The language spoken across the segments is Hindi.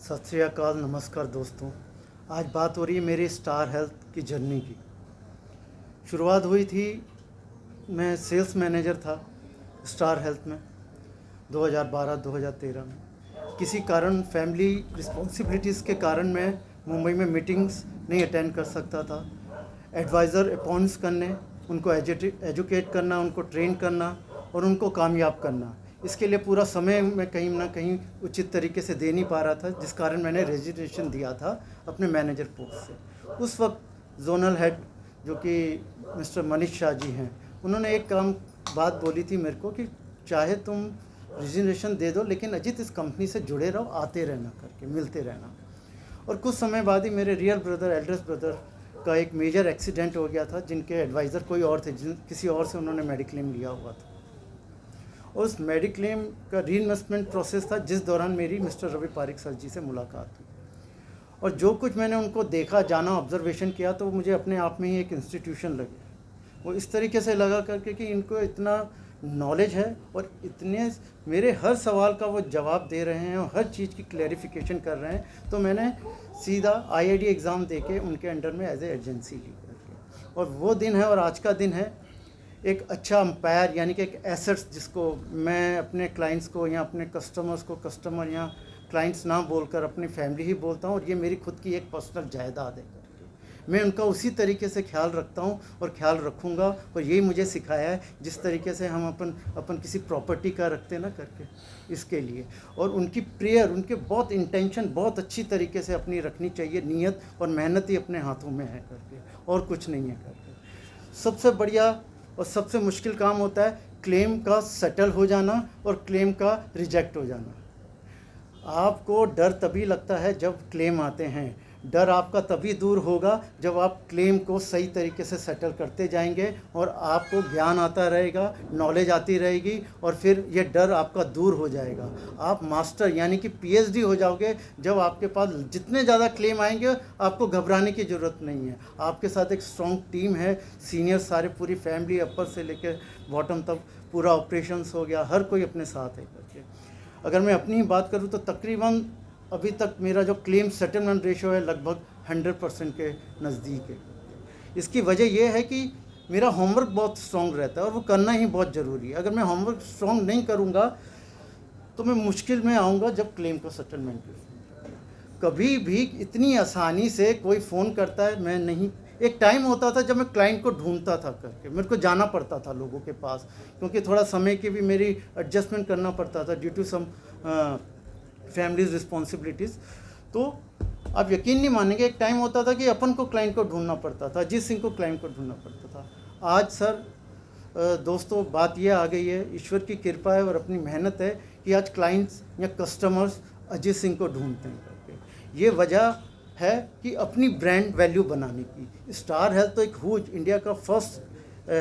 सत श्री अकाल, नमस्कार दोस्तों। आज बात हो रही है मेरी स्टार हेल्थ की जर्नी की। शुरुआत हुई थी, मैं सेल्स मैनेजर था स्टार हेल्थ में 2012-2013 में। किसी कारण फैमिली रिस्पॉन्सिबिलिटीज़ के कारण मैं मुंबई में मीटिंग्स नहीं अटेंड कर सकता था। एडवाइज़र अपॉइंट्स करने, उनको एजुकेट करना, उनको ट्रेन करना और उनको कामयाब करना, इसके लिए पूरा समय मैं कहीं ना कहीं उचित तरीके से दे नहीं पा रहा था, जिस कारण मैंने रेजिग्नेशन दिया था अपने मैनेजर पोस्ट से। उस वक्त जोनल हेड जो कि मिस्टर मनीष शाह जी हैं, उन्होंने एक बात बोली थी मेरे को कि चाहे तुम रेजिग्नेशन दे दो, लेकिन अजीत इस कंपनी से जुड़े रहो, आते रहना करके, मिलते रहना। और कुछ समय बाद ही मेरे रियल ब्रदर, एल्डेस्ट ब्रदर का एक मेजर एक्सीडेंट हो गया था, जिनके एडवाइज़र कोई और थे, किसी और से उन्होंने मेडिक्लेम लिया हुआ था। उस मेडिक्लेम का रीइन्वेस्टमेंट प्रोसेस था, जिस दौरान मेरी मिस्टर रवि पारिक सर जी से मुलाकात हुई। और जो कुछ मैंने उनको देखा, जाना, ऑब्जर्वेशन किया, तो मुझे अपने आप में ही एक इंस्टीट्यूशन लगे। वो इस तरीके से लगा करके कि इनको इतना नॉलेज है और इतने मेरे हर सवाल का वो जवाब दे रहे हैं और हर चीज़ की क्लैरिफिकेशन कर रहे हैं। तो मैंने सीधा IID एग्ज़ाम दे के उनके अंडर में एज ए एजेंसी ली करके। और वो दिन है और आज का दिन है एक अच्छा अंपायर, यानी कि एक एसेट्स, जिसको मैं अपने क्लाइंट्स को या अपने कस्टमर्स को कस्टमर या क्लाइंट्स ना बोलकर अपनी फैमिली ही बोलता हूँ। और ये मेरी खुद की एक पर्सनल जायदाद है करके मैं उनका उसी तरीके से ख्याल रखता हूँ और ख्याल रखूँगा। और यही मुझे सिखाया है जिस तरीके से हम अपन किसी प्रॉपर्टी का रखते ना करके, इसके लिए। और उनकी प्रेयर, उनके बहुत इंटेंशन बहुत अच्छी तरीके से अपनी रखनी चाहिए। नीयत और मेहनत ही अपने हाथों में है करके, और कुछ नहीं है करके। सबसे बढ़िया और सबसे मुश्किल काम होता है क्लेम का सेटल हो जाना और क्लेम का रिजेक्ट हो जाना। आपको डर तभी लगता है जब क्लेम आते हैं। डर आपका तभी दूर होगा जब आप क्लेम को सही तरीके से सेटल करते जाएंगे और आपको ज्ञान आता रहेगा, नॉलेज आती रहेगी, और फिर ये डर आपका दूर हो जाएगा। आप मास्टर यानी कि PhD हो जाओगे जब आपके पास जितने ज़्यादा क्लेम आएंगे। आपको घबराने की ज़रूरत नहीं है। आपके साथ एक स्ट्रॉन्ग टीम है, सीनियर सारे, पूरी फैमिली अपर से लेकर बॉटम तक पूरा ऑपरेशंस हो गया, हर कोई अपने साथ है करके। अगर मैं अपनी ही बात करूँ तो तकरीबन अभी तक मेरा जो क्लेम सेटलमेंट रेशो है लगभग 100% के नज़दीक है। इसकी वजह यह है कि मेरा होमवर्क बहुत स्ट्रॉन्ग रहता है और वो करना ही बहुत ज़रूरी है। अगर मैं होमवर्क स्ट्रॉन्ग नहीं करूँगा तो मैं मुश्किल में आऊँगा जब क्लेम का सेटलमेंट। कभी भी इतनी आसानी से कोई फ़ोन करता है मैं नहीं। एक टाइम होता था जब मैं क्लाइंट को ढूंढता था करके, मेरे को जाना पड़ता था लोगों के पास, क्योंकि थोड़ा समय की भी मेरी एडजस्टमेंट करना पड़ता था due to some families responsibilities. तो आप यकीन नहीं मानेंगे, एक टाइम होता था कि अपन को क्लाइंट को ढूंढना पड़ता था, अजीत सिंह को क्लाइंट को ढूंढना पड़ता था। आज सर दोस्तों बात यह आ गई है, ईश्वर की कृपा है और अपनी मेहनत है कि आज क्लाइंट्स या कस्टमर्स अजीत सिंह को ढूंढते हैं करके। ये वजह है कि अपनी ब्रांड वैल्यू बनाने की। स्टार हेल्थ तो एक हुज इंडिया का फर्स्ट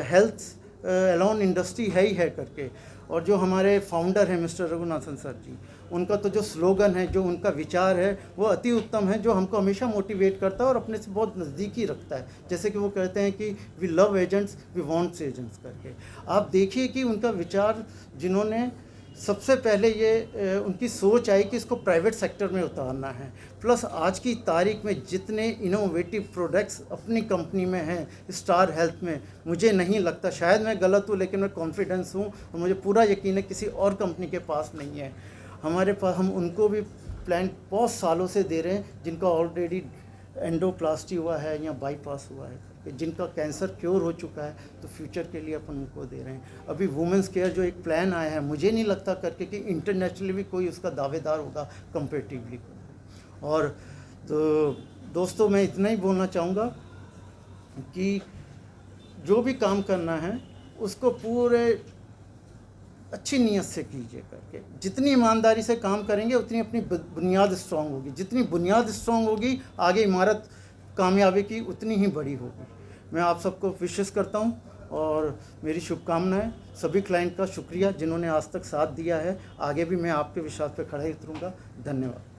हेल्थ एलोन इंडस्ट्री है ही है करके। और जो हमारे फाउंडर हैं मिस्टर रघुनाथन सर जी, उनका तो जो स्लोगन है, जो उनका विचार है, वो अति उत्तम है, जो हमको हमेशा मोटिवेट करता है और अपने से बहुत नज़दीकी रखता है। जैसे कि वो कहते हैं कि we love agents, we wants agents करके। आप देखिए कि उनका विचार, जिन्होंने सबसे पहले ये उनकी सोच आई कि इसको प्राइवेट सेक्टर में उतारना है, प्लस आज की तारीख में जितने इनोवेटिव प्रोडक्ट्स अपनी कंपनी में हैं स्टार हेल्थ में, मुझे नहीं लगता, शायद मैं गलत हूँ, लेकिन मैं कॉन्फिडेंस हूँ और मुझे पूरा यकीन है किसी और कंपनी के पास नहीं है। हमारे पास, हम उनको भी प्लान बहुत सालों से दे रहे हैं, जिनका ऑलरेडी एंडोप्लास्टी हुआ है या बाईपास हुआ है, जिनका कैंसर क्योर हो चुका है, तो फ्यूचर के लिए अपन उनको दे रहे हैं। अभी वुमेंस केयर जो एक प्लान आया है, मुझे नहीं लगता करके कि इंटरनेशनली भी कोई उसका दावेदार होगा कंपेरेटिवली। और तो दोस्तों मैं इतना ही बोलना चाहूँगा कि जो भी काम करना है उसको पूरे अच्छी नीयत से कीजिए करके। जितनी ईमानदारी से काम करेंगे उतनी अपनी बुनियाद स्ट्रॉन्ग होगी। जितनी बुनियाद स्ट्रॉन्ग होगी, आगे इमारत कामयाबी की उतनी ही बड़ी होगी। मैं आप सबको विशेष करता हूं और मेरी शुभकामनाएं। सभी क्लाइंट का शुक्रिया जिन्होंने आज तक साथ दिया है। आगे भी मैं आपके विश्वास पे खड़ा ही उतरूँगा। धन्यवाद।